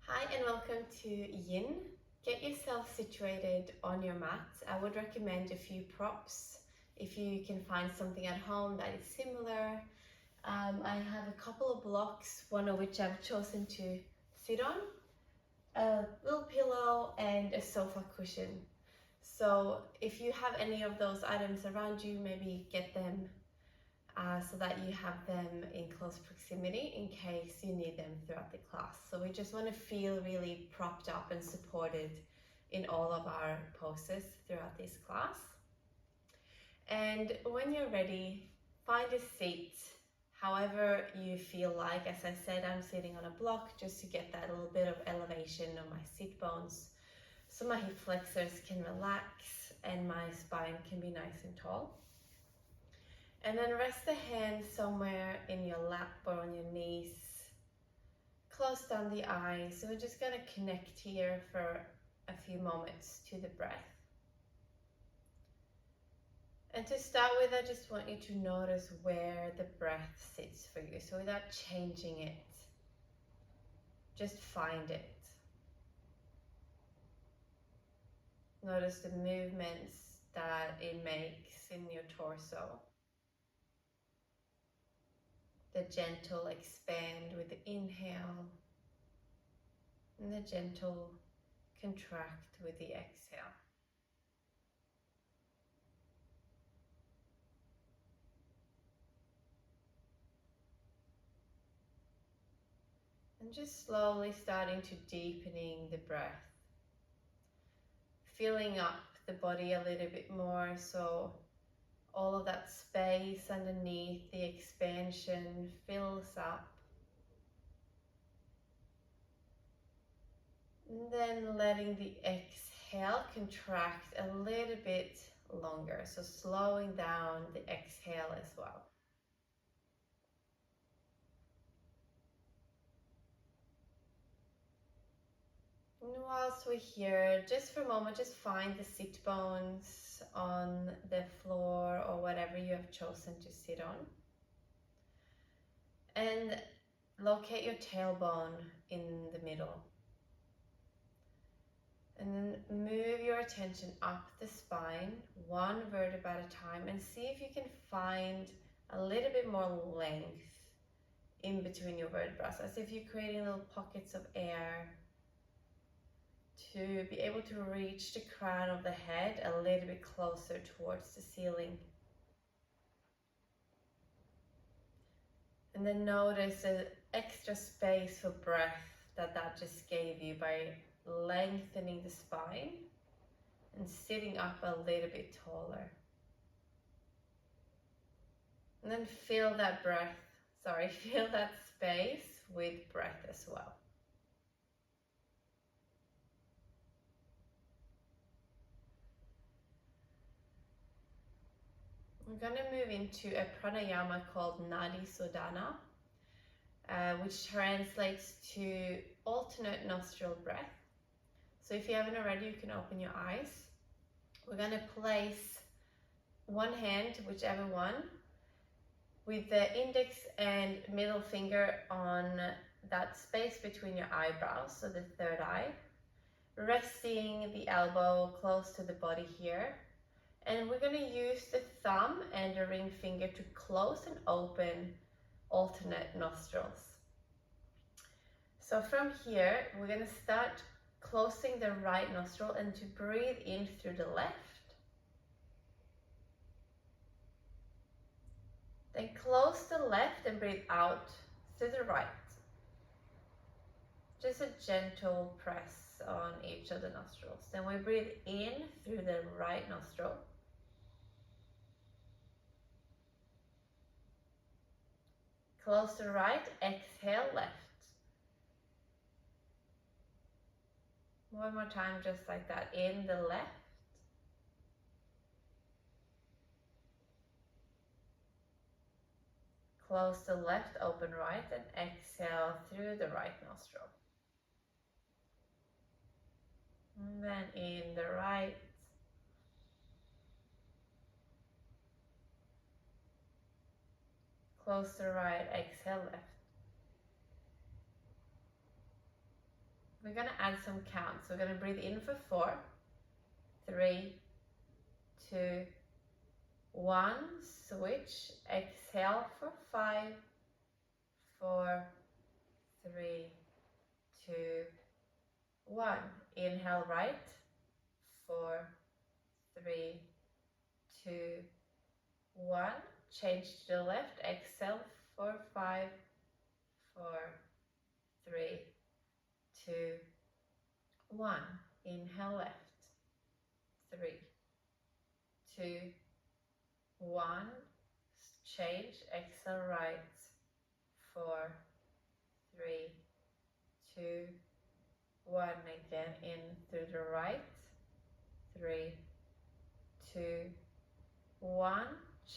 Hi and welcome to Yin. Get yourself situated on your mat. I would recommend a few props if you can find something at home that is similar. I have a couple of blocks, one of which I've chosen to sit on, a little pillow and a sofa cushion. So if you have any of those items around you, maybe get them so that you have them in close proximity in case you need them throughout the class. So we just want to feel really propped up and supported in all of our poses throughout this class. And when you're ready, find a seat, however you feel like. As I said, I'm sitting on a block just to get that little bit of elevation on my sit bones, so my hip flexors can relax and my spine can be nice and tall. And then rest the hands somewhere in your lap or on your knees. Close down the eyes. So we're just going to connect here for a few moments to the breath. And to start with, I just want you to notice where the breath sits for you. So without changing it, just find it. Notice the movements that it makes in your torso. The gentle expand with the inhale and the gentle contract with the exhale. And just slowly starting to deepening the breath. Filling up the body a little bit more, so all of that space underneath the expansion fills up. And then letting the exhale contract a little bit longer, so slowing down the exhale as well. And whilst we're here, just for a moment, just find the sit bones on the floor or whatever you have chosen to sit on. And locate your tailbone in the middle. And then move your attention up the spine, one vertebra at a time, and see if you can find a little bit more length in between your vertebrae, as if you're creating little pockets of air to be able to reach the crown of the head a little bit closer towards the ceiling. And then notice the extra space for breath that just gave you by lengthening the spine and sitting up a little bit taller. And then fill that space with breath as well. We're going to move into a pranayama called Nadi Sodhana, which translates to alternate nostril breath. So if you haven't already, you can open your eyes. We're going to place one hand, whichever one, with the index and middle finger on that space between your eyebrows, so the third eye, resting the elbow close to the body here. And we're going to use the thumb and the ring finger to close and open alternate nostrils. So from here, we're going to start closing the right nostril and to breathe in through the left. Then close the left and breathe out through the right. Just a gentle press on each of the nostrils. Then we breathe in through the right nostril. Close the right, exhale left. One more time, just like that, in the left. Close the left, open right, and exhale through the right nostril. And then in the right. Close the right, exhale left. we're going to add some counts. We're going to breathe in for 4, 3, 2, 1. Switch. Exhale for 5, 4, 3, 2, 1. Inhale right. 4, 3, 2, 1. Change to the left. Exhale for 5, 4, 3, 2, 1. Inhale left. 3, 2, 1. Change. Exhale right. 4, 3, 2, 1. Again in through the right. 3, 2, 1.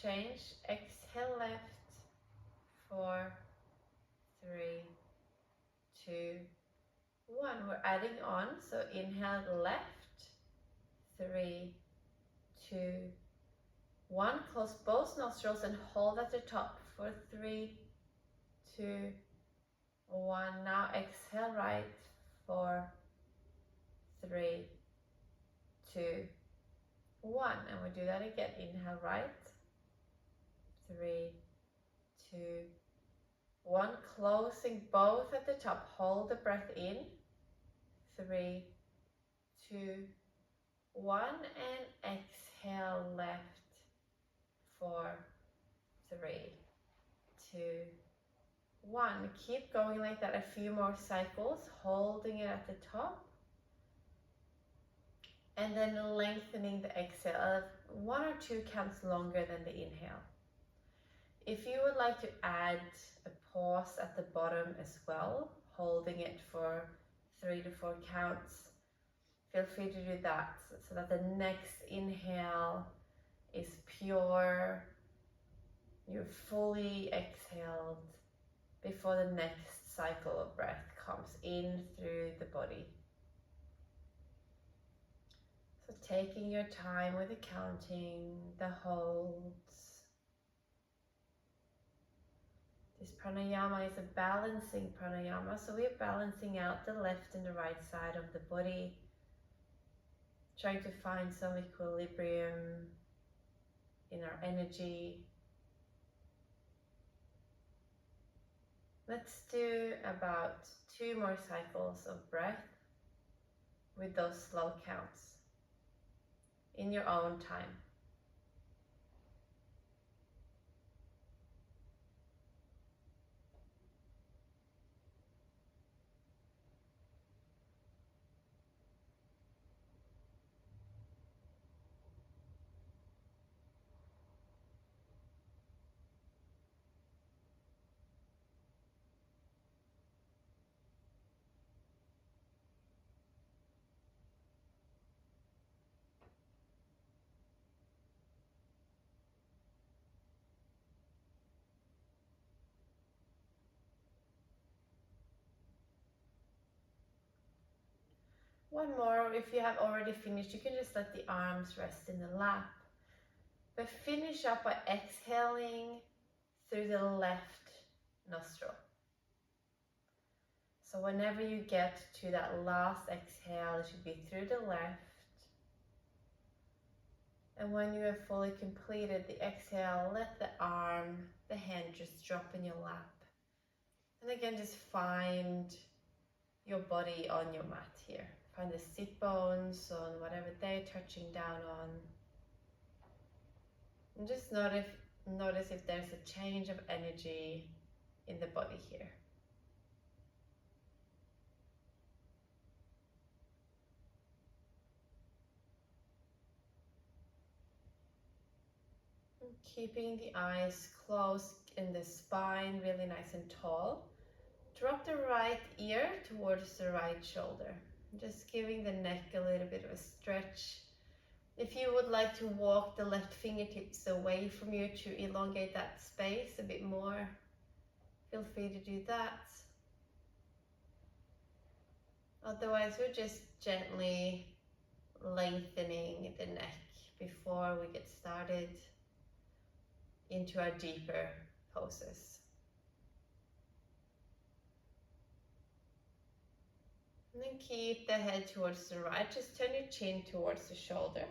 Change. Exhale left. 4, 3, 2, 1. We're adding on. So inhale left. 3, 2, 1. Close both nostrils and hold at the top for 3, 2, 1. Now exhale right. 4, 3, 2, 1. And we do that again. Inhale right. 3, 2, 1. Closing both at the top. Hold the breath in. 3, 2, 1. And exhale left. 4, 3, 2, 1. Keep going like that a few more cycles, holding it at the top. And then lengthening the exhale, 1 or 2 counts longer than the inhale. If you would like to add a pause at the bottom as well, holding it for 3 to 4 counts, feel free to do that so that the next inhale is pure, you're fully exhaled before the next cycle of breath comes in through the body. So taking your time with the counting, the holds. This pranayama is a balancing pranayama, so we're balancing out the left and the right side of the body, trying to find some equilibrium in our energy. Let's do about 2 more cycles of breath with those slow counts in your own time. One more. If you have already finished, you can just let the arms rest in the lap. But finish up by exhaling through the left nostril. So whenever you get to that last exhale, it should be through the left. And when you have fully completed the exhale, let the arm, the hand just drop in your lap. And again, just find your body on your mat here. Find the sit bones on whatever they're touching down on. And just notice if there's a change of energy in the body here. And keeping the eyes closed in the spine, really nice and tall. Drop the right ear towards the right shoulder. Just giving the neck a little bit of a stretch. If you would like to walk the left fingertips away from you to elongate that space a bit more, feel free to do that. Otherwise, we're just gently lengthening the neck before we get started into our deeper poses. And then keep the head towards the right. Just turn your chin towards the shoulder.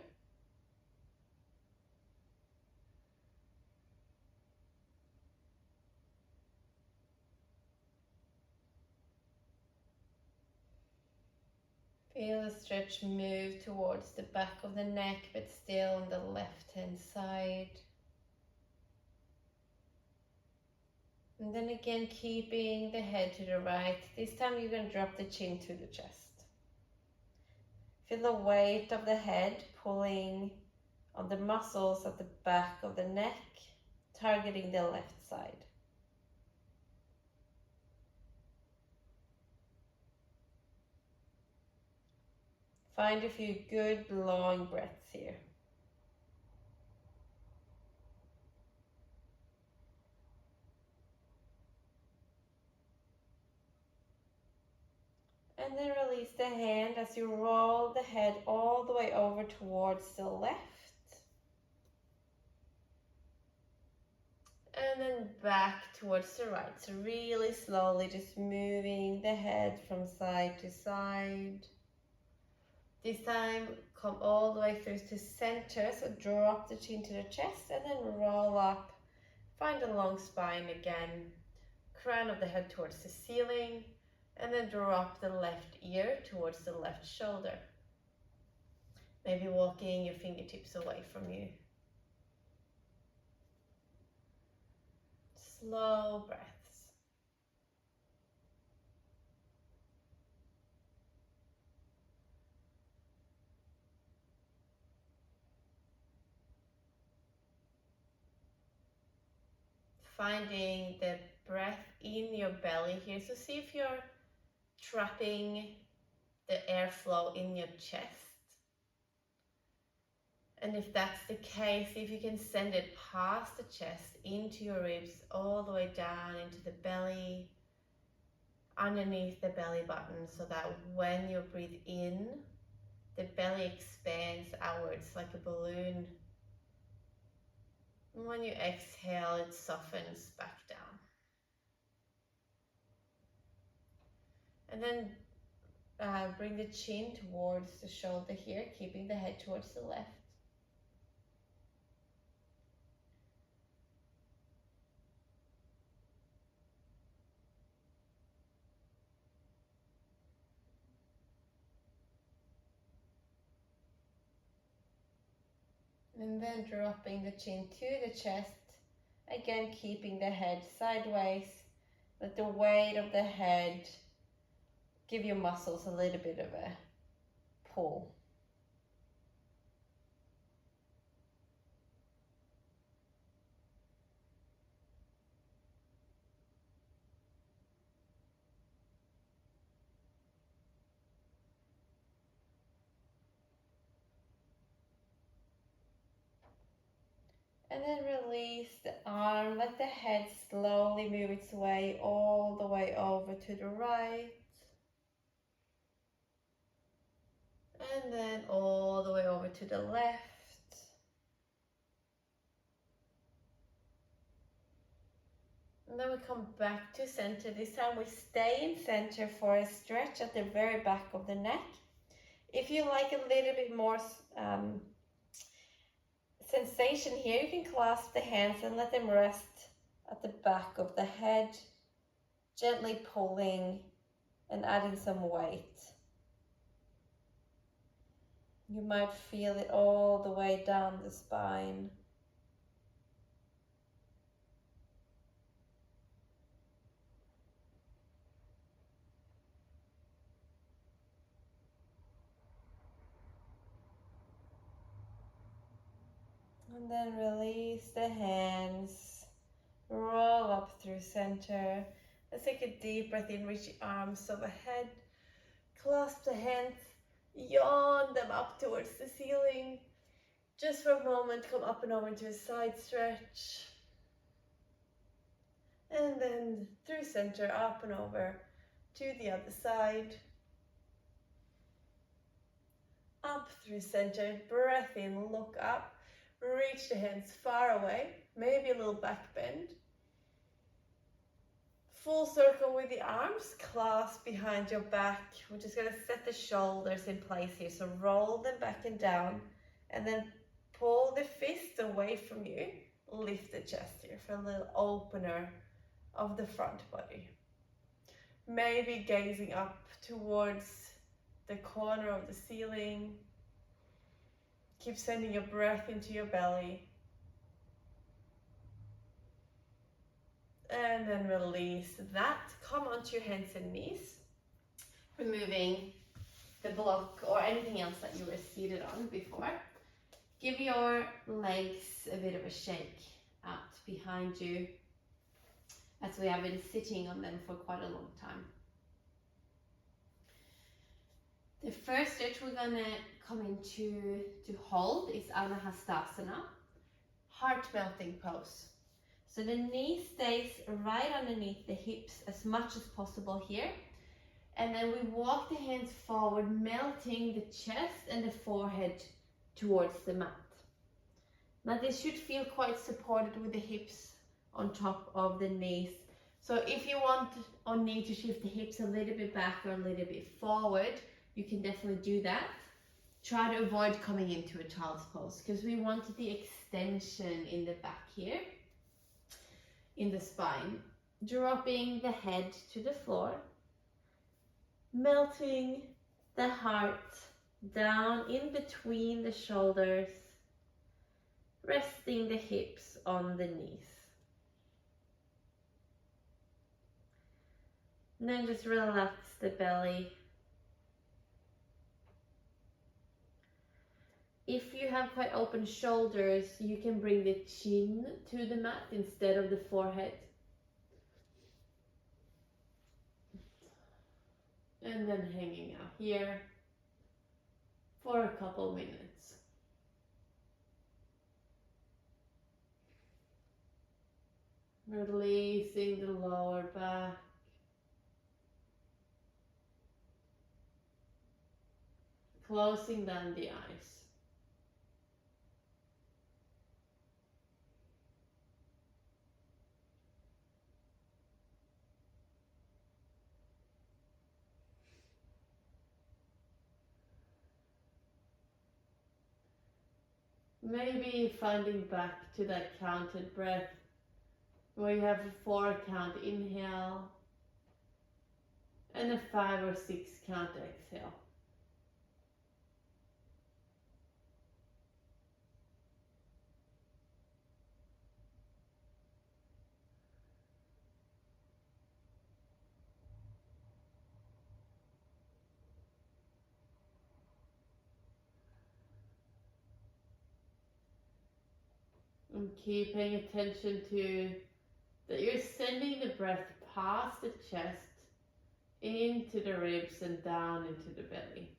Feel the stretch move towards the back of the neck, but still on the left-hand side. And then again, keeping the head to the right. This time you're going to drop the chin to the chest. Feel the weight of the head pulling on the muscles at the back of the neck, targeting the left side. Find a few good long breaths here. And then release the hand as you roll the head all the way over towards the left. And then back towards the right. So really slowly just moving the head from side to side. This time come all the way through to center. So drop the chin to the chest and then roll up. Find a long spine again. Crown of the head towards the ceiling. And then drop the left ear towards the left shoulder. Maybe walking your fingertips away from you. Slow breaths. Finding the breath in your belly here. So see if you're trapping the airflow in your chest. And if that's the case, if you can send it past the chest, into your ribs, all the way down into the belly, underneath the belly button, so that when you breathe in, the belly expands outwards like a balloon. And when you exhale, it softens back down. And then bring the chin towards the shoulder here, keeping the head towards the left. And then dropping the chin to the chest, again keeping the head sideways. Let the weight of the head give your muscles a little bit of a pull. And then release the arm, let the head slowly move its way all the way over to the right. And then all the way over to the left. And then we come back to center. This time we stay in center for a stretch at the very back of the neck. If you like a little bit more sensation here, you can clasp the hands and let them rest at the back of the head, gently pulling and adding some weight. You might feel it all the way down the spine. And then release the hands, roll up through center. Let's take a deep breath in, reach the arms overhead, clasp the hands, yawn them up towards the ceiling. Just for a moment, come up and over into a side stretch. And then through center, up and over to the other side. Up through center, breath in, look up. Reach the hands far away, maybe a little back bend. full circle with the arms clasped behind your back. We're just going to set the shoulders in place here. So roll them back and down, and then pull the fist away from you. Lift the chest here for a little opener of the front body. Maybe gazing up towards the corner of the ceiling. Keep sending your breath into your belly. And then release that. Come onto your hands and knees. Removing the block or anything else that you were seated on before. Give your legs a bit of a shake out behind you, as we have been sitting on them for quite a long time. The first stretch we're going to come into to hold is Anahastasana, heart melting pose. So the knee stays right underneath the hips as much as possible here. And then we walk the hands forward, melting the chest and the forehead towards the mat. Now this should feel quite supported with the hips on top of the knees. So if you want or need to shift the hips a little bit back or a little bit forward, you can definitely do that. Try to avoid coming into a child's pose because we want the extension in the back here, in the spine. Dropping the head to the floor, melting the heart down in between the shoulders, resting the hips on the knees. And then just relax the belly. If you have quite open shoulders, you can bring the chin to the mat instead of the forehead. And then hanging out here for a couple minutes. Releasing the lower back. Closing down the eyes. Maybe finding back to that counted breath where you have a 4 count inhale and a 5 or 6 count exhale. And keep paying attention to that you're sending the breath past the chest, into the ribs and down into the belly.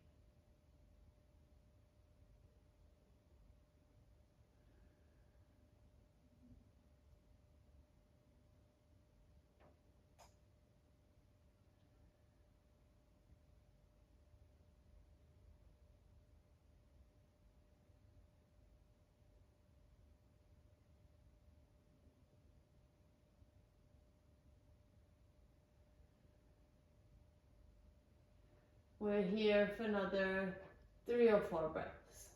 We're here for another 3 or 4 breaths.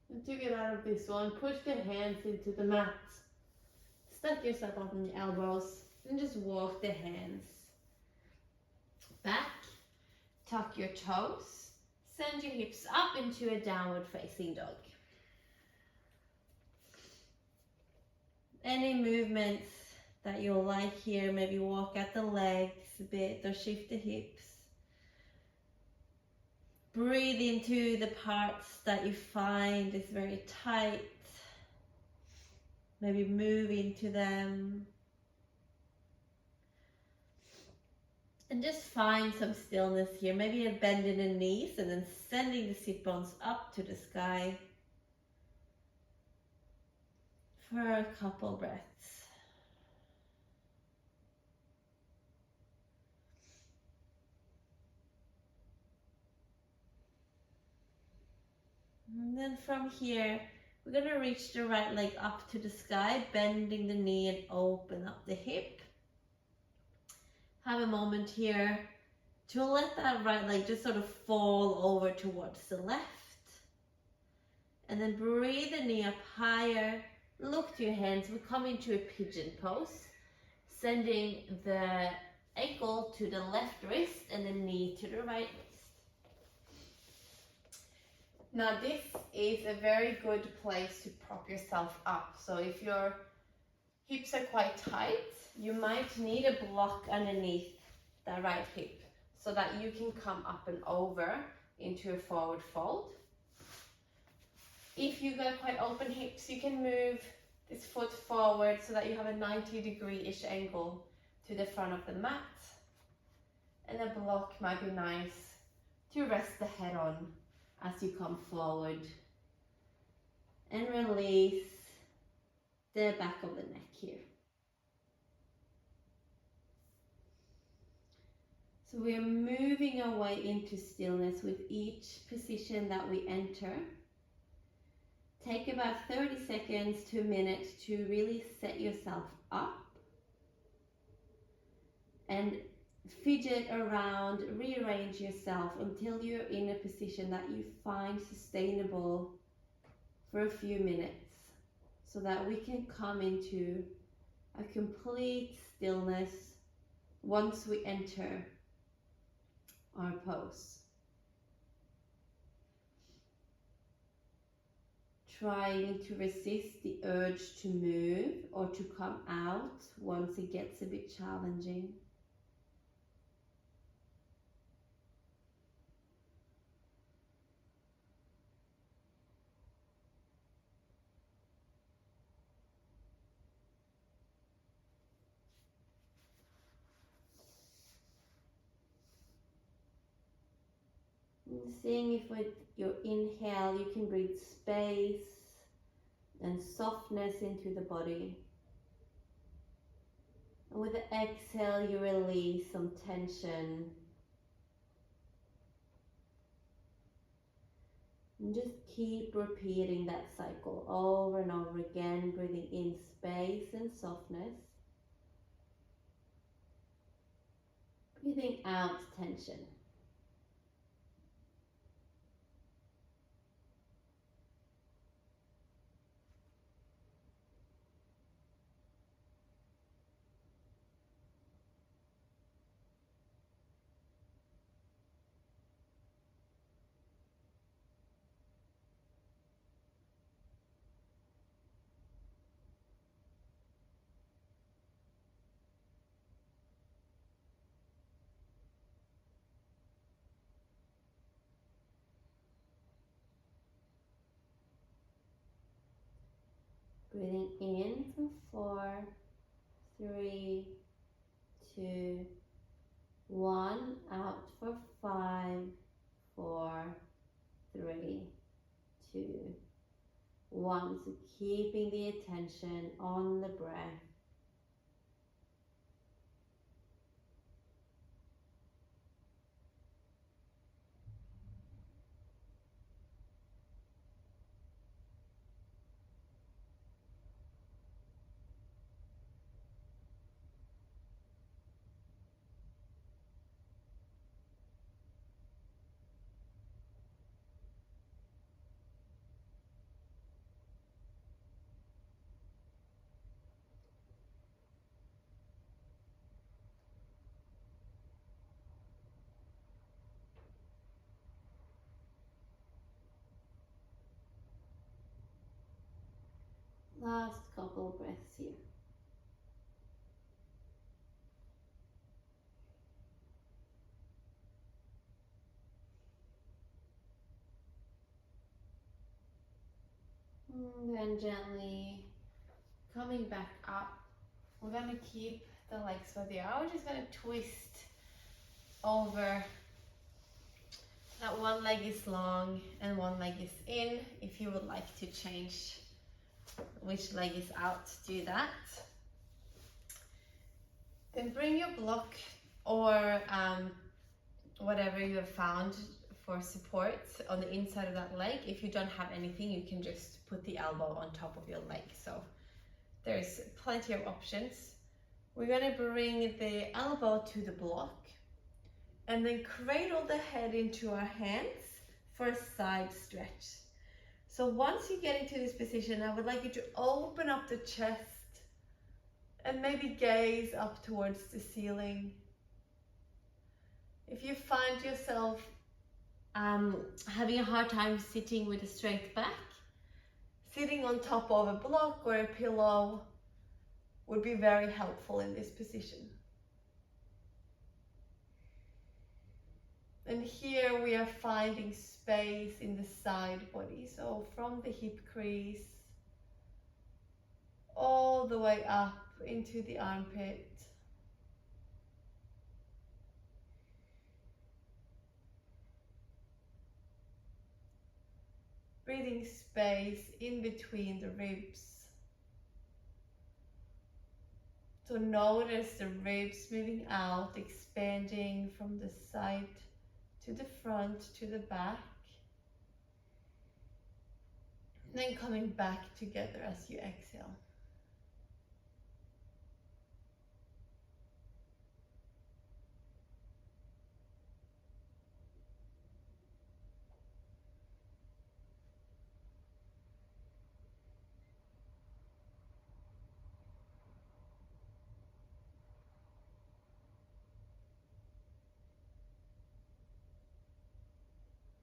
And to get out of this one, push the hands into the mat. Stack yourself up on the elbows and just walk the hands back. Tuck your toes. Send your hips up into a downward facing dog. Any movements that you'll like here, maybe walk out the legs a bit or shift the hips. Breathe into the parts that you find is very tight. Maybe move into them. And just find some stillness here. Maybe a bend in the knees and then sending the sit bones up to the sky. for a couple breaths. And then from here, we're going to reach the right leg up to the sky, bending the knee and open up the hip. Have a moment here to let that right leg just sort of fall over towards the left. And then breathe the knee up higher. Look to your hands. We come into a pigeon pose, sending the ankle to the left wrist and the knee to the right wrist. Now this is a very good place to prop yourself up. So if your hips are quite tight, you might need a block underneath the right hip so that you can come up and over into a forward fold. If you've got quite open hips, you can move this foot forward so that you have a 90-degree-ish angle to the front of the mat. And a block might be nice to rest the head on as you come forward. And release the back of the neck here. So we are moving our way into stillness with each position that we enter. Take about 30 seconds to a minute to really set yourself up and fidget around, rearrange yourself until you're in a position that you find sustainable for a few minutes, so that we can come into a complete stillness once we enter our pose. Trying to resist the urge to move or to come out once it gets a bit challenging. And seeing if with your inhale you can breathe space and softness into the body. And with the exhale you release some tension. And just keep repeating that cycle over and over again, breathing in space and softness. Breathing out tension. Breathing in for 4, 3, 2, 1. Out for 5, 4, 3, 2, 1. So keeping the attention on the breath. Last couple of breaths here. And then gently coming back up. We're going to keep the legs where they are. We're just going to twist over. That one leg is long and one leg is in. If you would like to change which leg is out, do that. Then bring your block or whatever you have found for support on the inside of that leg. If you don't have anything, you can just put the elbow on top of your leg. So there's plenty of options. We're going to bring the elbow to the block and then cradle the head into our hands for a side stretch. So once you get into this position, I would like you to open up the chest and maybe gaze up towards the ceiling. If you find yourself having a hard time sitting with a straight back, sitting on top of a block or a pillow would be very helpful in this position. And here we are finding space in the side body. So from the hip crease all the way up into the armpit. Breathing space in between the ribs. So notice the ribs moving out, expanding from the side to the front, to the back. And then coming back together as you exhale.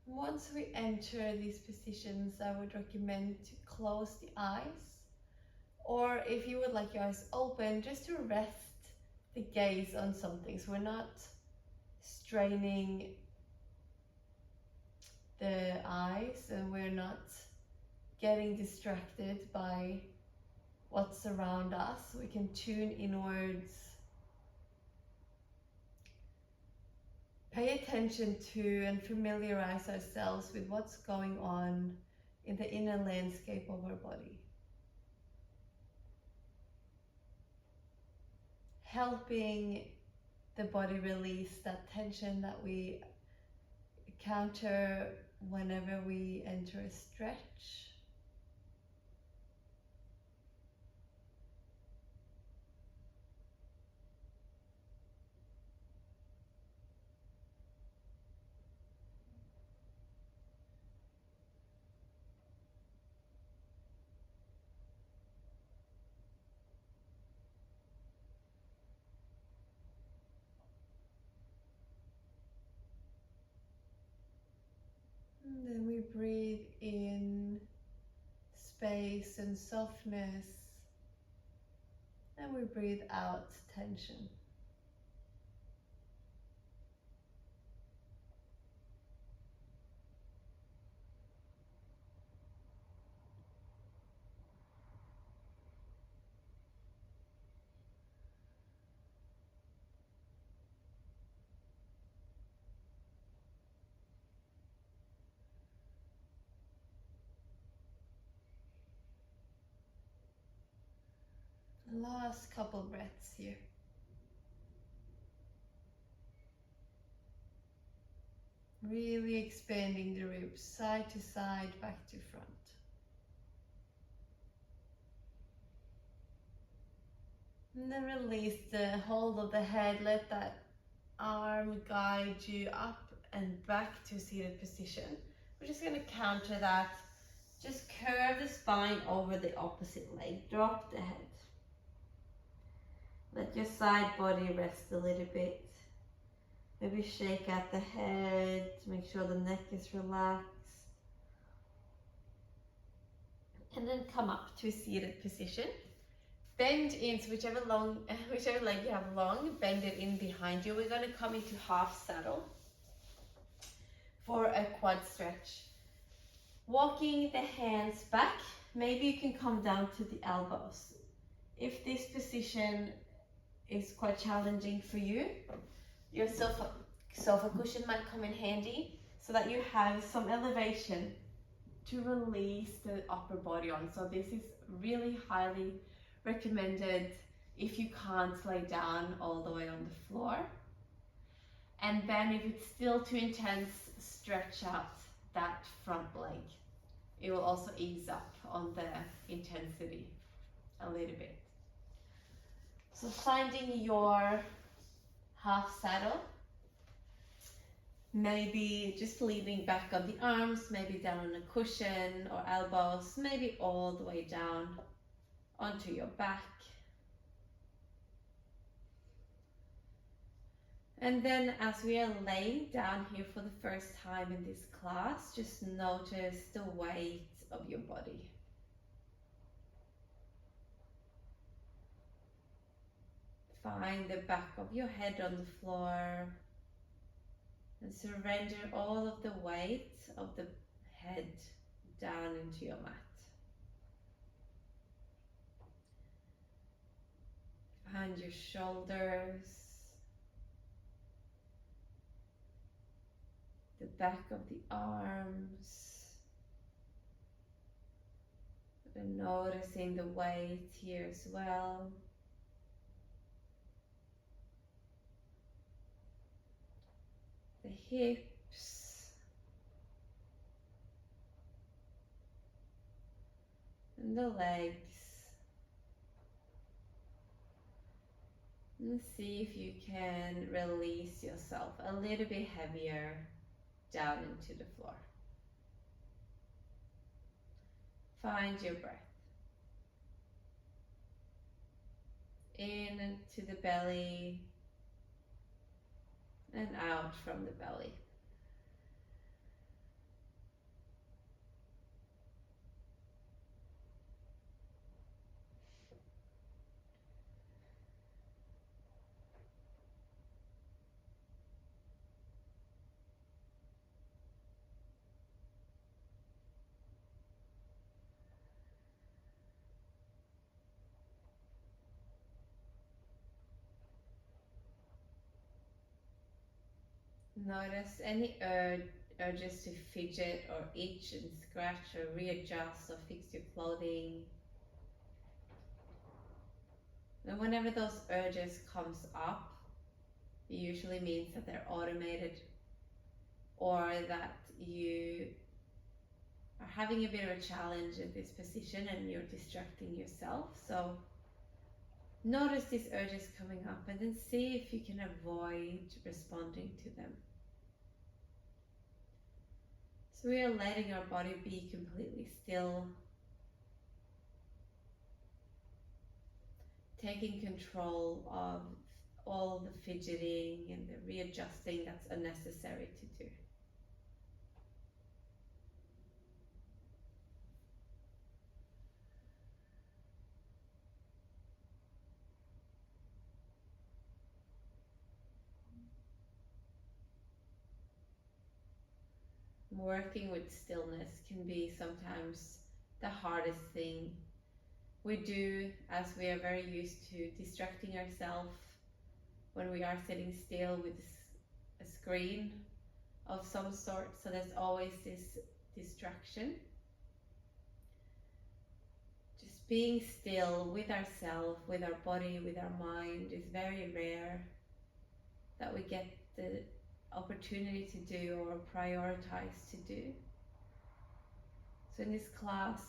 Once we enter these positions, I would recommend to close the eyes, or if you would like your eyes open, just to rest the gaze on something. So we're not straining the eyes and we're not getting distracted by what's around us. We can tune inwards. Pay attention to and familiarize ourselves with what's going on in the inner landscape of our body. Helping the body release that tension that we encounter whenever we enter a stretch. And then we breathe in space and softness, and we breathe out tension. Last couple breaths here. Really expanding the ribs side to side, back to front. And then release the hold of the head. Let that arm guide you up and back to seated position. We're just going to counter that. Just curve the spine over the opposite leg. Drop the head. Let your side body rest a little bit. Maybe shake out the head, make sure the neck is relaxed. And then come up to a seated position. Bend in, so whichever leg you have long, bend it in behind you. We're going to come into half saddle for a quad stretch. Walking the hands back, maybe you can come down to the elbows. If this position is quite challenging for you, your sofa cushion might come in handy so that you have some elevation to release the upper body on. So this is really highly recommended if you can't lay down all the way on the floor. And then if it's still too intense, stretch out that front leg. It will also ease up on the intensity a little bit. So finding your half saddle, maybe just leaning back on the arms, maybe down on a cushion or elbows, maybe all the way down onto your back. And then as we are laying down here for the first time in this class, just notice the weight of your body. Find the back of your head on the floor and surrender all of the weight of the head down into your mat. Find your shoulders, the back of the arms, and noticing the weight here as well. The hips and the legs. And see if you can release yourself a little bit heavier down into the floor. Find your breath. In to the belly and out from the belly. Notice any urges to fidget or itch and scratch or readjust or fix your clothing. And whenever those urges comes up, it usually means that they're automated or that you are having a bit of a challenge in this position and you're distracting yourself. So notice these urges coming up and then see if you can avoid responding to them. So we are letting our body be completely still, taking control of all the fidgeting and the readjusting that's unnecessary to do. Working with stillness can be sometimes the hardest thing we do, as we are very used to distracting ourselves when we are sitting still with a screen of some sort. So there's always this distraction. Just being still with ourselves, with our body, with our mind is very rare that we get the opportunity to do or prioritize to do. So in this class,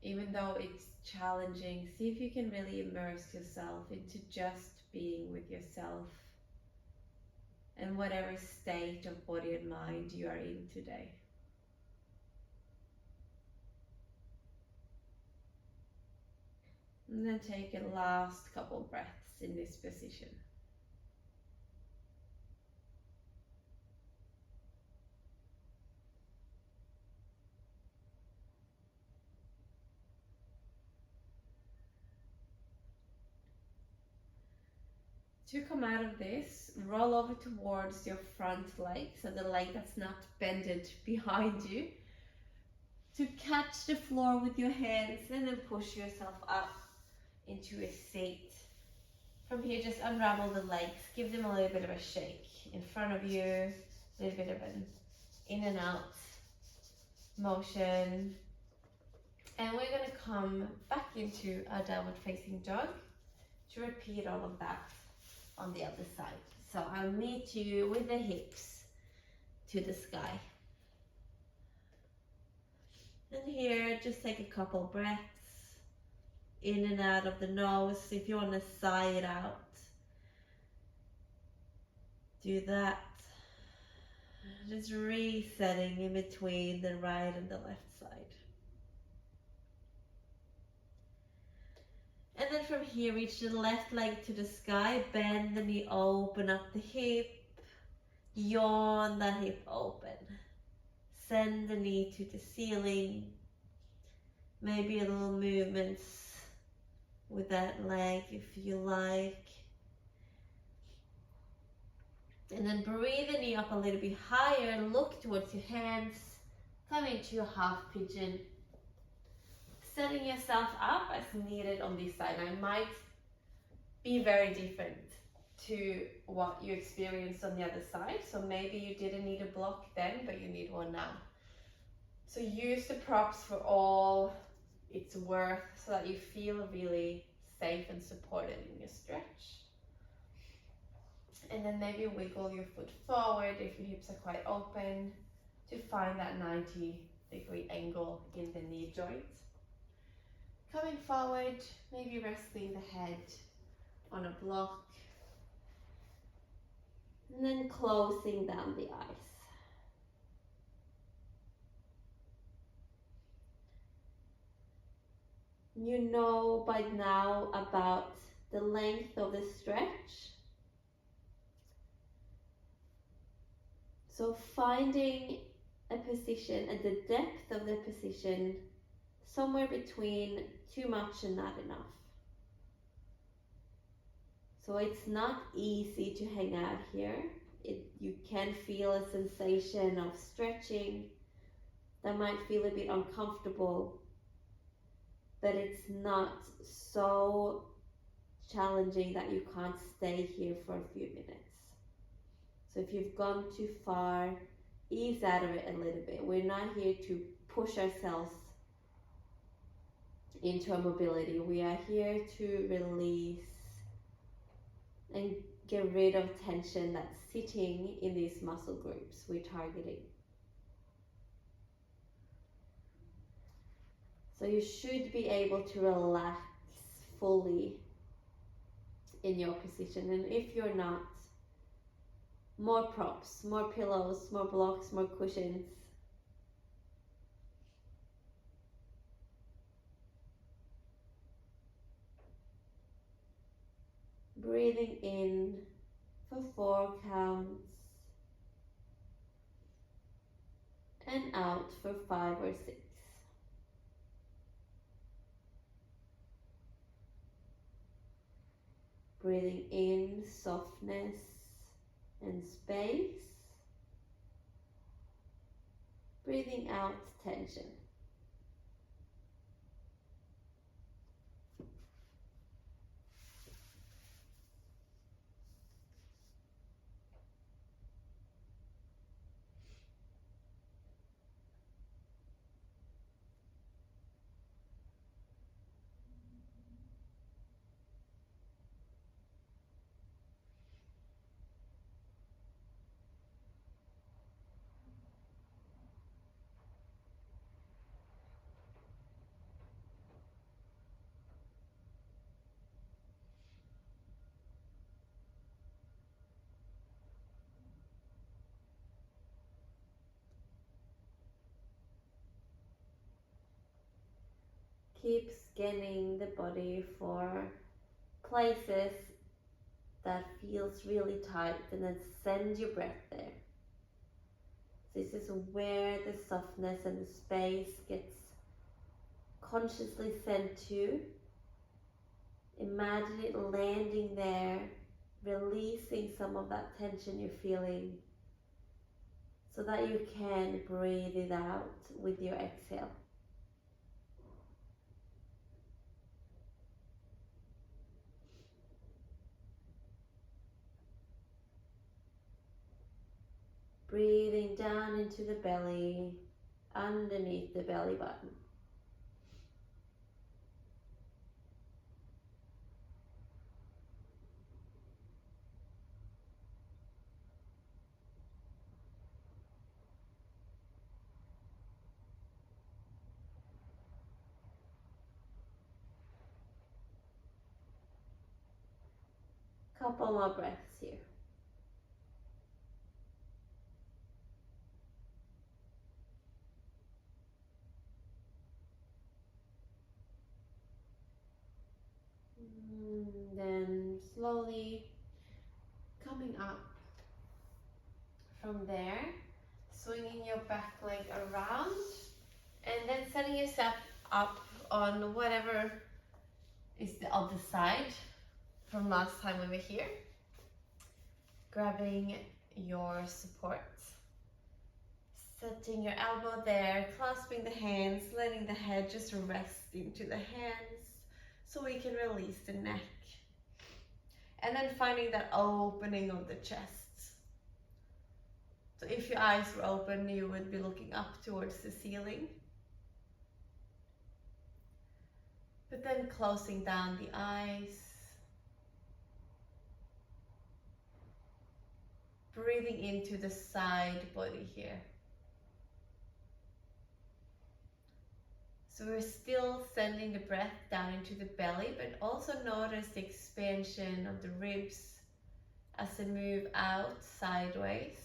even though it's challenging, see if you can really immerse yourself into just being with yourself and whatever state of body and mind you are in today. And then take a last couple breaths in this position. To come out of this, roll over towards your front leg, so the leg that's not bended behind you, to catch the floor with your hands and then push yourself up into a seat. From here, just unravel the legs, give them a little bit of a shake in front of you, a little bit of an in and out motion. And we're going to come back into our downward facing dog to repeat all of that on the other side. So I'll meet you with the hips to the sky. And here, just take a couple breaths in and out of the nose. If you want to sigh it out, do that. Just resetting in between the right and the left side. And then from here, reach the left leg to the sky, bend the knee, open up the hip, yawn that hip open. Send the knee to the ceiling. Maybe a little movements with that leg if you like. And then breathe the knee up a little bit higher, look towards your hands, come into a half pigeon. Setting yourself up as needed on this side. I might be very different to what you experienced on the other side. So maybe you didn't need a block then, but you need one now. So use the props for all it's worth so that you feel really safe and supported in your stretch. And then maybe wiggle your foot forward if your hips are quite open to find that 90-degree angle in the knee joint. Coming forward, maybe resting the head on a block. And then closing down the eyes. You know by now about the length of the stretch. So finding a position and the depth of the position somewhere between too much and not enough. So it's not easy to hang out here. You can feel a sensation of stretching that might feel a bit uncomfortable, but it's not so challenging that you can't stay here for a few minutes. So if you've gone too far, ease out of it a little bit. We're not here to push ourselves into a mobility. We are here to release and get rid of tension that's sitting in these muscle groups we're targeting. So you should be able to relax fully in your position. And if you're not, more props, more pillows, more blocks, more cushions. Breathing in for 4 counts and out for 5 or 6. Breathing in softness and space. Breathing out tension. Keep scanning the body for places that feels really tight, and then send your breath there. This is where the softness and the space gets consciously sent to. Imagine it landing there, releasing some of that tension you're feeling so that you can breathe it out with your exhale. breathing down into the belly, underneath the belly button. Couple more breaths here. Then slowly coming up from there, swinging your back leg around, and then setting yourself up on whatever is the other side from last time we were here. Grabbing your support, setting your elbow there, clasping the hands, letting the head just rest into the hands so we can release the neck. And then finding that opening of the chest. So if your eyes were open, you would be looking up towards the ceiling. But then closing down the eyes. Breathing into the side body here. So we're still sending the breath down into the belly, but also notice the expansion of the ribs as they move out sideways.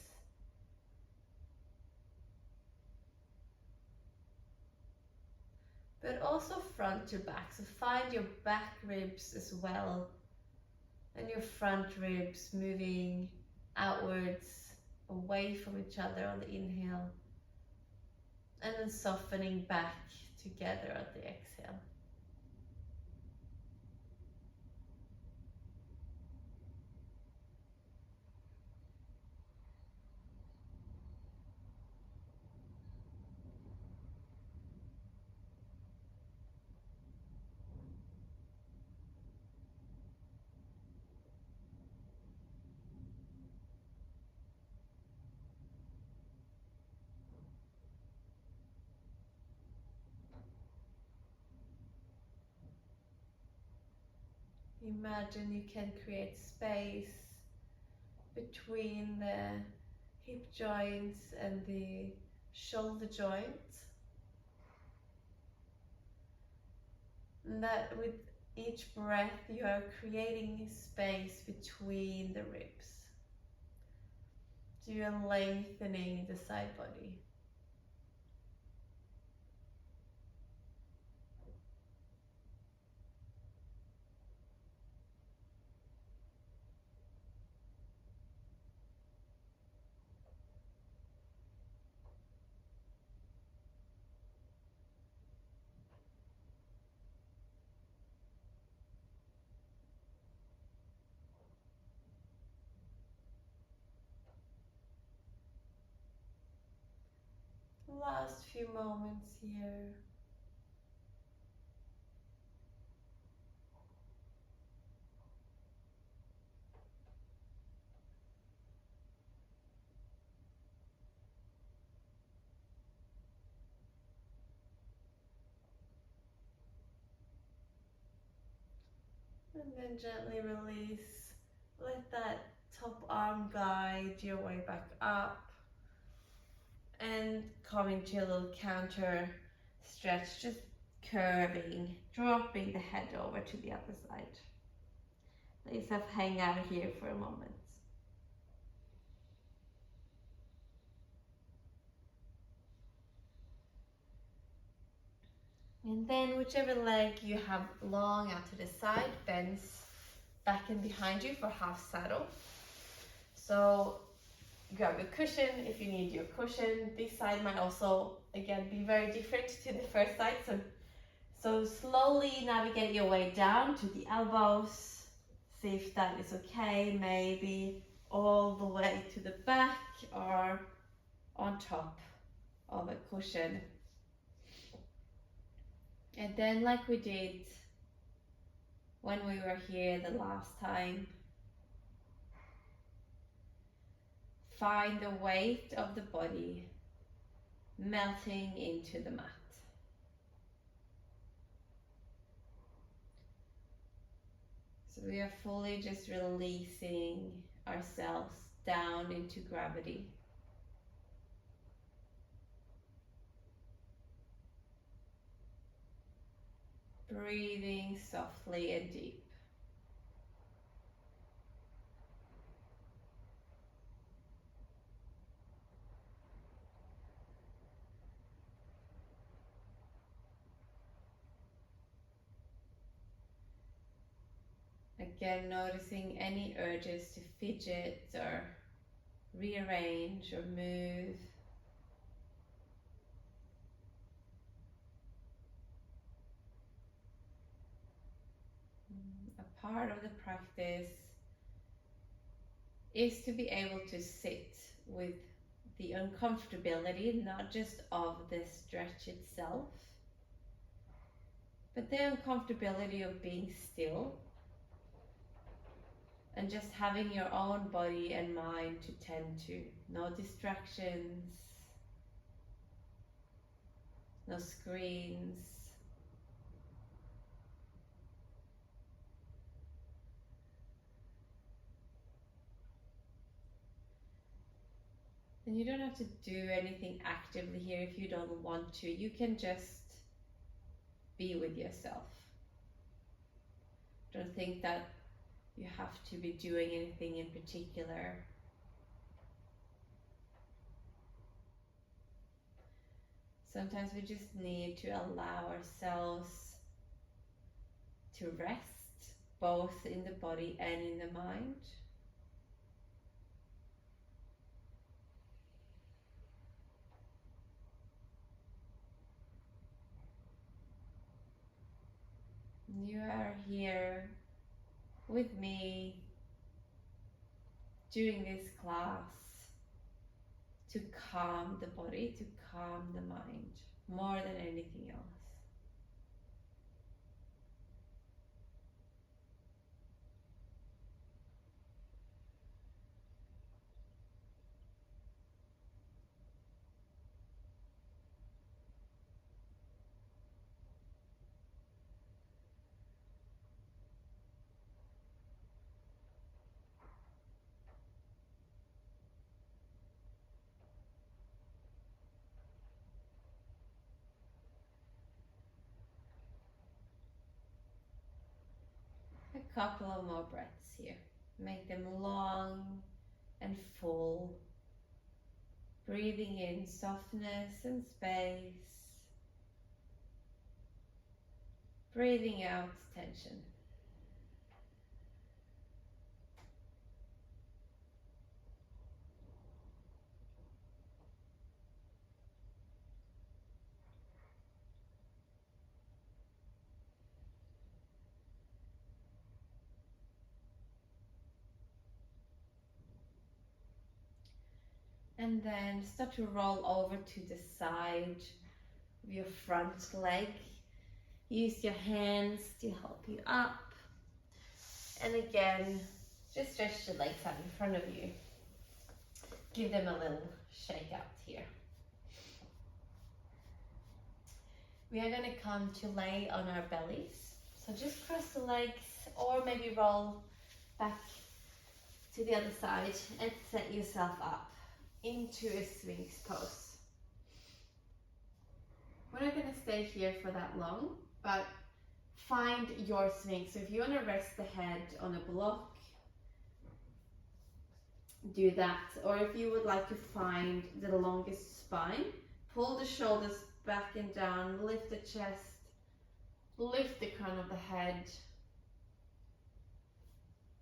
But also front to back. So find your back ribs as well, and your front ribs moving outwards, away from each other on the inhale, and then softening back together at the exhale. Imagine you can create space between the hip joints and the shoulder joints. And that with each breath you are creating space between the ribs. So you're lengthening the side body. Last few moments here. And then gently release. Let that top arm guide your way back up. And coming to a little counter stretch, just curving, dropping the head over to the other side. Let yourself hang out here for a moment. And then whichever leg you have long out to the side bends back and behind you for half saddle. So grab your cushion if you need your cushion. This side might also, again, be very different to the first side. So slowly navigate your way down to the elbows. See if that is okay. Maybe all the way to the back or on top of a cushion. And then, like we did when we were here the last time, find the weight of the body melting into the mat. So we are fully just releasing ourselves down into gravity. Breathing softly and deep. Again, noticing any urges to fidget or rearrange or move. A part of the practice is to be able to sit with the uncomfortability, not just of the stretch itself, but the uncomfortability of being still and just having your own body and mind to tend to. No distractions, no screens. And you don't have to do anything actively here if you don't want to. You can just be with yourself. Don't think that you have to be doing anything in particular. Sometimes we just need to allow ourselves to rest, both in the body and in the mind. You are here with me doing this class to calm the body, to calm the mind, more than anything else. A couple of more breaths here. Make them long and full. Breathing in softness and space. Breathing out tension. And then start to roll over to the side of your front leg. Use your hands to help you up. And again, just stretch the legs out in front of you. Give them a little shake out here. We are going to come to lay on our bellies. So just cross the legs or maybe roll back to the other side and set yourself up into a Sphinx pose. We're not going to stay here for that long, but find your Sphinx. So if you want to rest the head on a block, do that. Or if you would like to find the longest spine, pull the shoulders back and down, lift the chest, lift the crown of the head,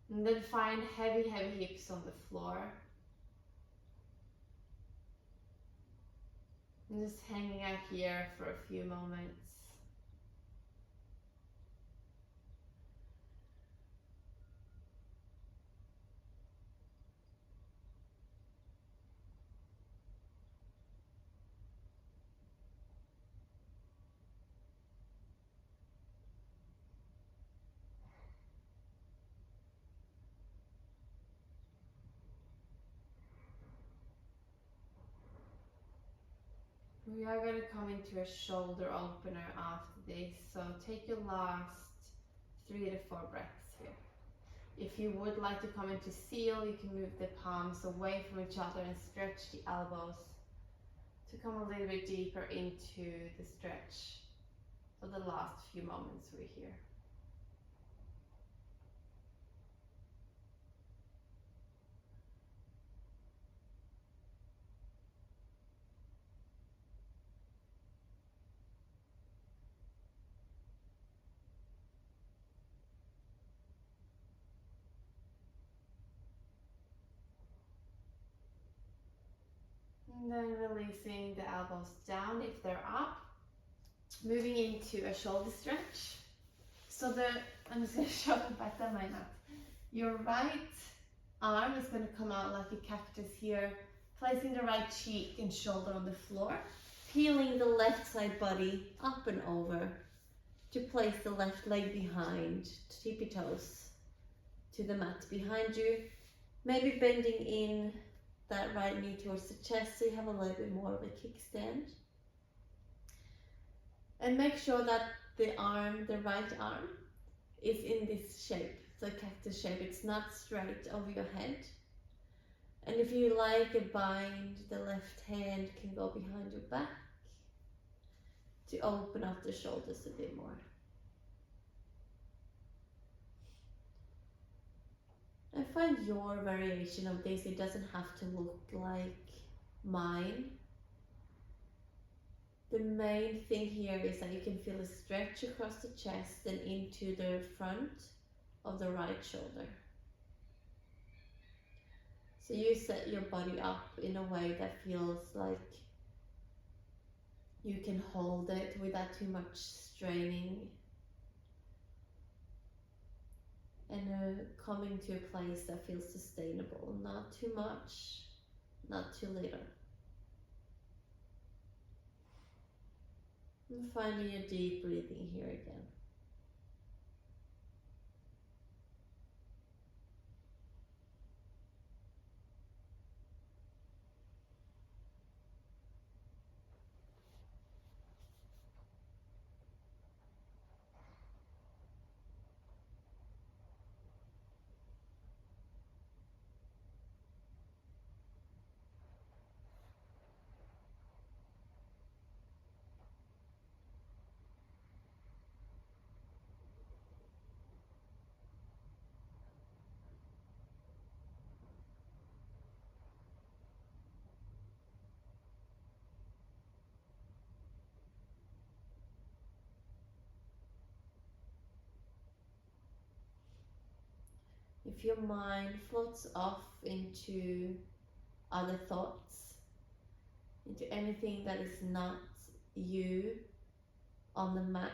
and then find heavy hips on the floor. And just hanging out here for a few moments. We are going to come into a shoulder opener after this, so take your last 3 to 4 breaths here. If you would like to come into seal, you can move the palms away from each other and stretch the elbows to come a little bit deeper into the stretch for the last few moments we're here. And then releasing the elbows down if they're up. Moving into a shoulder stretch. So I'm just going to show the back of my mat. Your right arm is going to come out like a cactus here, placing the right cheek and shoulder on the floor, peeling the left side body up and over to place the left leg behind, tippy toes to the mat behind you. Maybe bending in that right knee towards the chest so you have a little bit more of a kickstand. And make sure that the right arm, is in this shape, the cactus shape. It's not straight over your head. And if you like a bind, the left hand can go behind your back to open up the shoulders a bit more. And find your variation of this. It doesn't have to look like mine. The main thing here is that you can feel a stretch across the chest and into the front of the right shoulder. So you set your body up in a way that feels like you can hold it without too much straining. And coming to a place that feels sustainable, not too much, not too little. And finding a deep breathing here again. If your mind floats off into other thoughts, into anything that is not you on the mat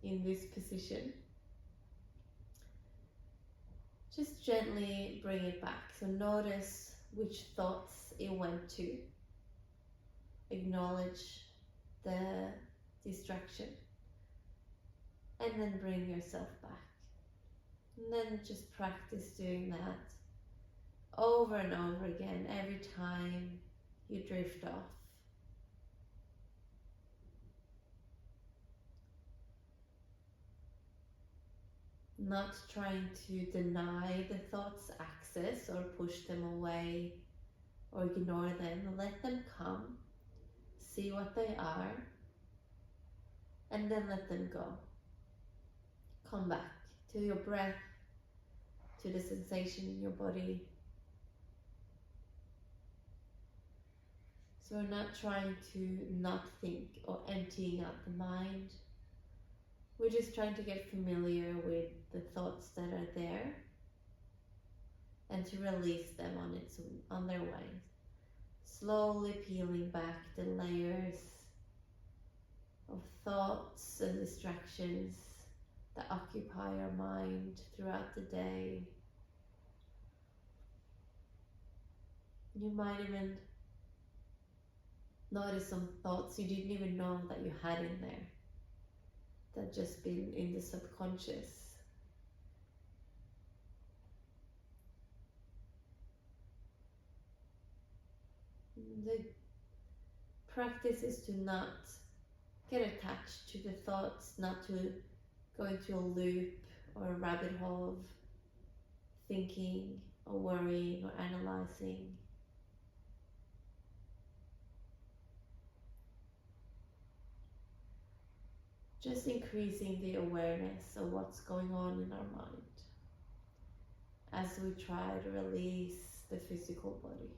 in this position, just gently bring it back. So notice which thoughts it went to. Acknowledge the distraction and then bring yourself back. And then just practice doing that over and over again every time you drift off. Not trying to deny the thoughts access or push them away or ignore them. Let them come, see what they are, and then let them go. Come back to your breath, to the sensation in your body. So we're not trying to not think or emptying out the mind. We're just trying to get familiar with the thoughts that are there and to release them on their way. Slowly peeling back the layers of thoughts and distractions that occupy our mind throughout the day. You might even notice some thoughts you didn't even know that you had in there, that just been in the subconscious. The practice is to not get attached to the thoughts, not to go into a loop or a rabbit hole of thinking or worrying or analyzing. Just increasing the awareness of what's going on in our mind as we try to release the physical body.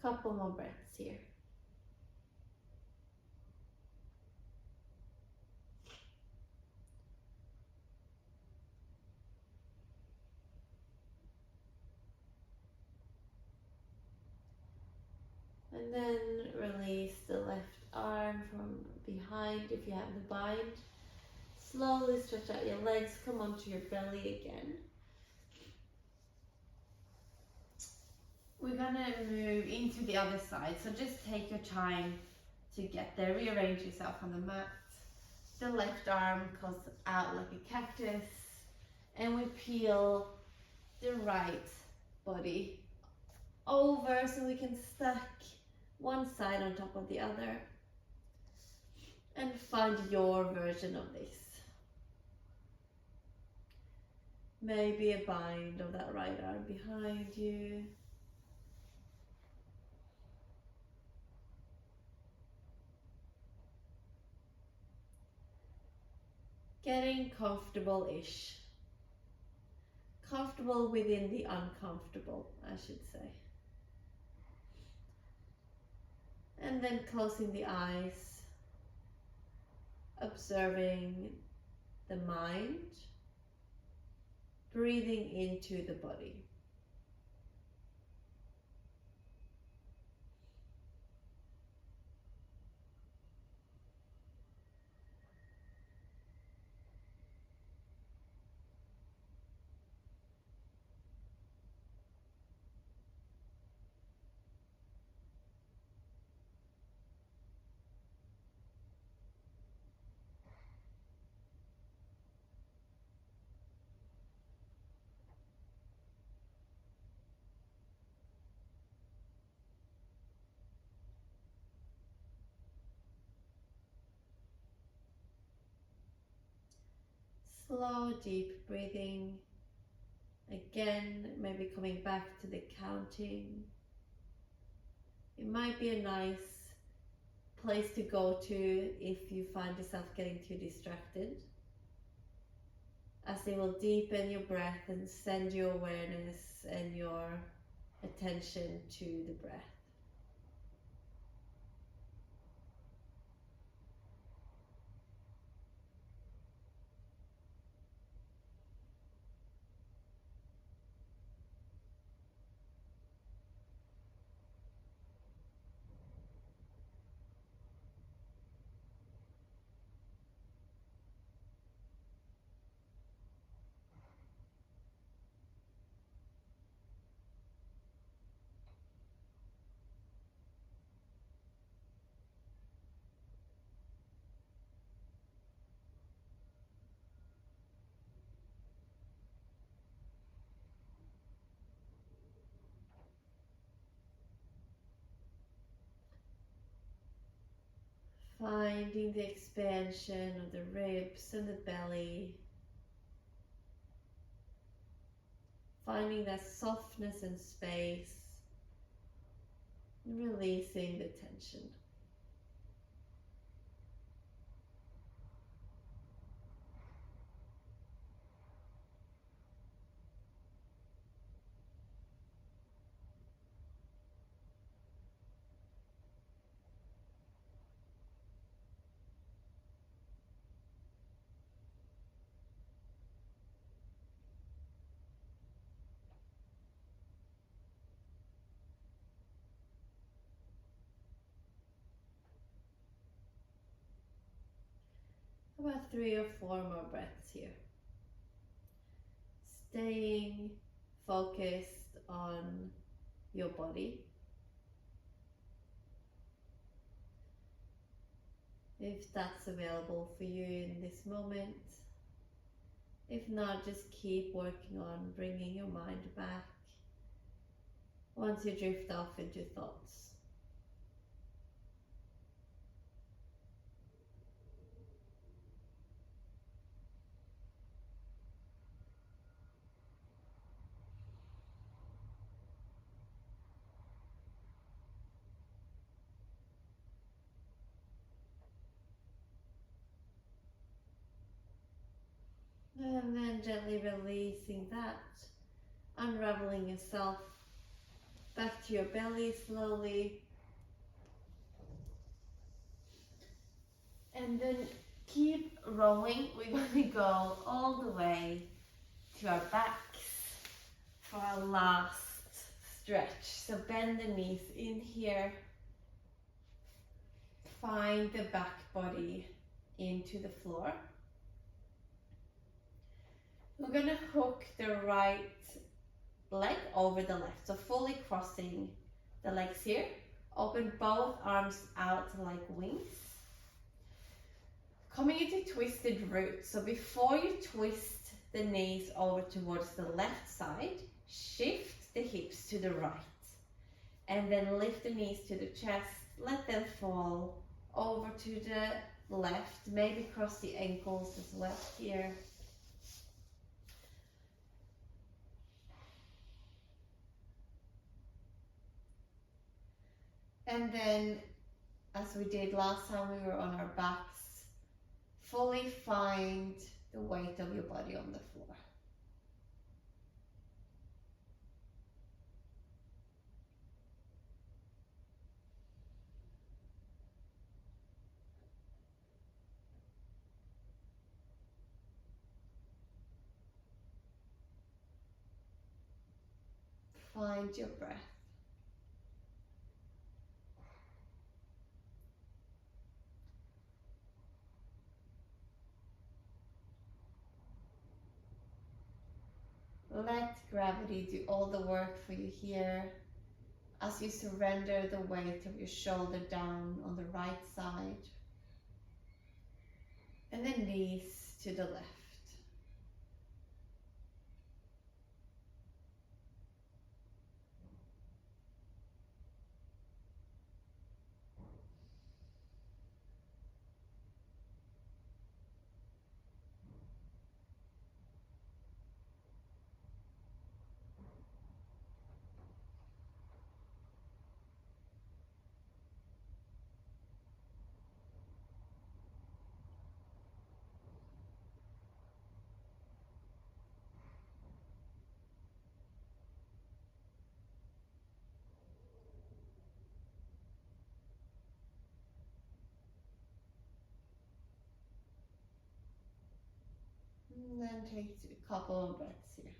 Couple more breaths here. And then release the left arm from behind if you have the bind. Slowly stretch out your legs, come onto your belly again. We're gonna move into the other side, so just take your time to get there. Rearrange yourself on the mat. The left arm goes out like a cactus, and we peel the right body over so we can stack one side on top of the other and find your version of this. Maybe a bind of that right arm behind you. Getting comfortable-ish. Comfortable within the uncomfortable, I should say. And then closing the eyes, observing the mind, breathing into the body. Slow, deep breathing. Again, maybe coming back to the counting. It might be a nice place to go to if you find yourself getting too distracted, as it will deepen your breath and send your awareness and your attention to the breath. Finding the expansion of the ribs and the belly. Finding that softness and space. And releasing the tension. About 3 or 4 more breaths here. Staying focused on your body. If that's available for you in this moment. If not, just keep working on bringing your mind back once you drift off into thoughts. And then gently releasing that, unraveling yourself back to your belly slowly. And then keep rolling. We're going to go all the way to our backs for our last stretch. So bend the knees in here. Find the back body into the floor. We're going to hook the right leg over the left, so fully crossing the legs here. Open both arms out like wings. Coming into twisted root, so before you twist the knees over towards the left side, shift the hips to the right. And then lift the knees to the chest, let them fall over to the left, maybe cross the ankles as well here. And then, as we did last time we were on our backs, fully find the weight of your body on the floor. Find your breath. Let gravity do all the work for you here as you surrender the weight of your shoulder down on the right side and the knees to the left. And then take a couple of breaths here.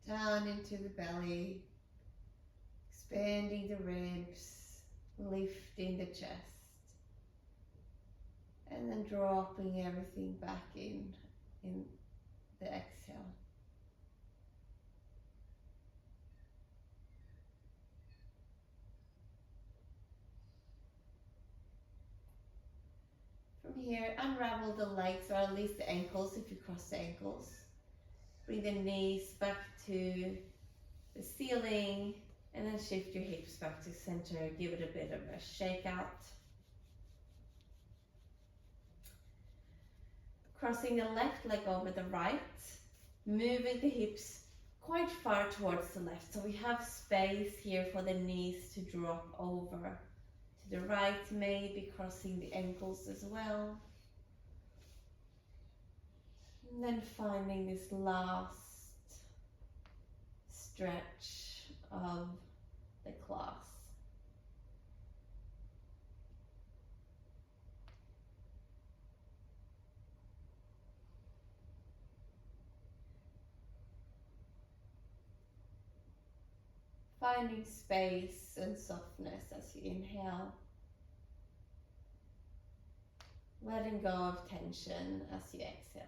Down into the belly, expanding the ribs, lifting the chest, and then dropping everything back in the exhale. From here, unravel the legs, or at least the ankles if you cross the ankles. Bring the knees back to the ceiling, and then shift your hips back to center. Give it a bit of a shake out. Crossing the left leg over the right, moving the hips quite far towards the left. So we have space here for the knees to drop over to the right, maybe crossing the ankles as well. And then finding this last stretch of the class. Finding space and softness as you inhale. Letting go of tension as you exhale.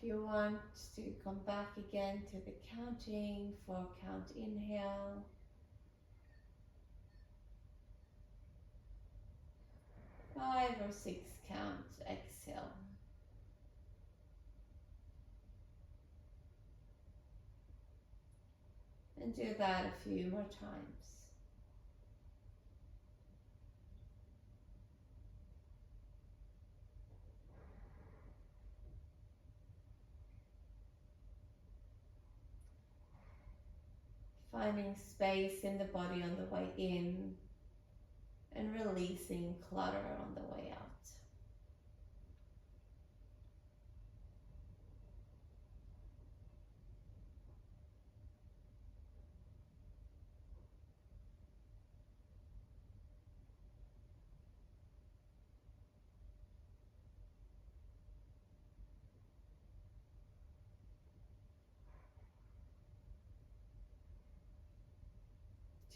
you want to come back again to the counting, 4 count inhale, 5 or 6 count exhale. And do that a few more times. Finding space in the body on the way in and releasing clutter on the way out.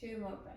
Two more breaths.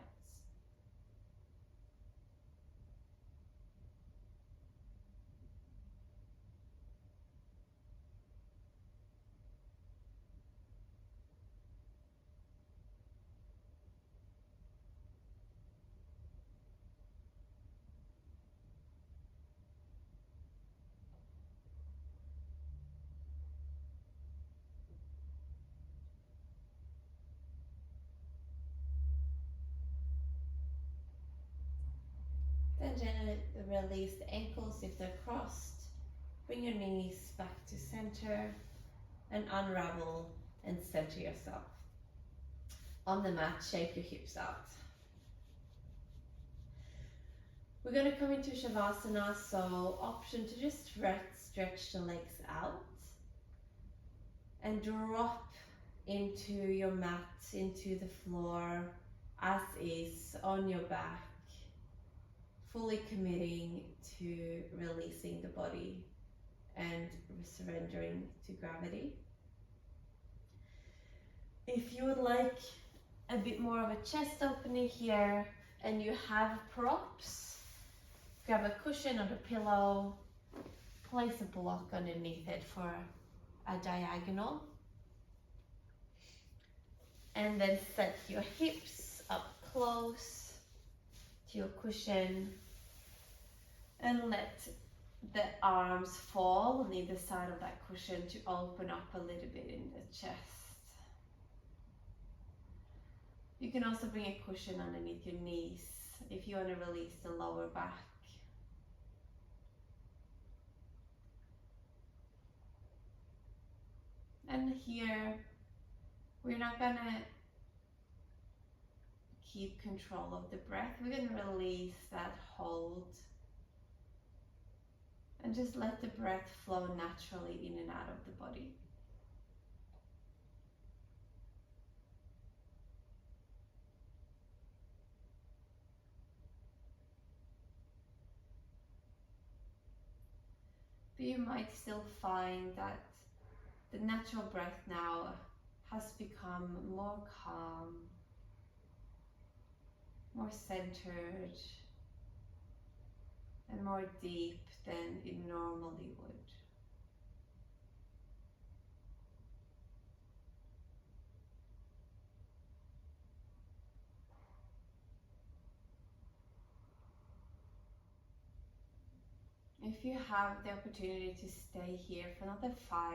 Then gently release the ankles if they're crossed. Bring your knees back to center and unravel and center yourself. On the mat, shake your hips out. We're going to come into Shavasana, so option to just stretch the legs out and drop into your mat, into the floor as is on your back, fully committing to releasing the body and surrendering to gravity. If you would like a bit more of a chest opening here and you have props, grab a cushion or a pillow, place a block underneath it for a diagonal, and then set your hips up close to your cushion and let the arms fall on either side of that cushion to open up a little bit in the chest. You can also bring a cushion underneath your knees if you want to release the lower back. And here, we're not going to keep control of the breath. We're going to release that hold and just let the breath flow naturally in and out of the body. But you might still find that the natural breath now has become more calm, more centered, and more deep than it normally would. If you have the opportunity to stay here for another 5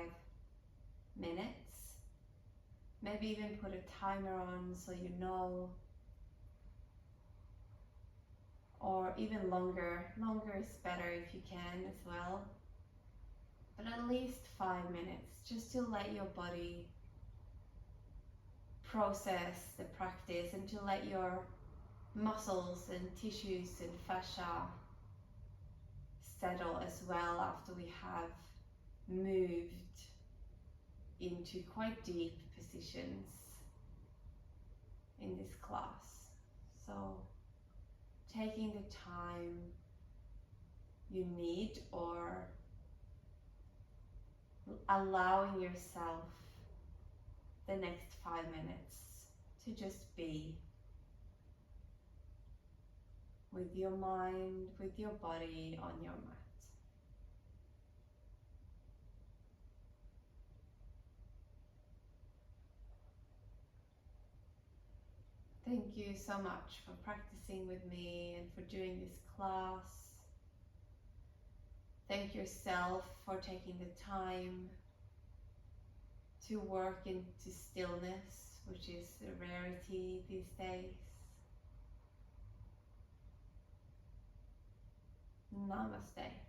minutes, maybe even put a timer on so you know, or even longer. Longer is better if you can as well, but at least 5 minutes just to let your body process the practice and to let your muscles and tissues and fascia settle as well after we have moved into quite deep positions in this class. So taking the time you need, or allowing yourself the next 5 minutes to just be with your mind, with your body on your mat. Thank you so much for practicing with me and for doing this class. Thank yourself for taking the time to work into stillness, which is a rarity these days. Namaste.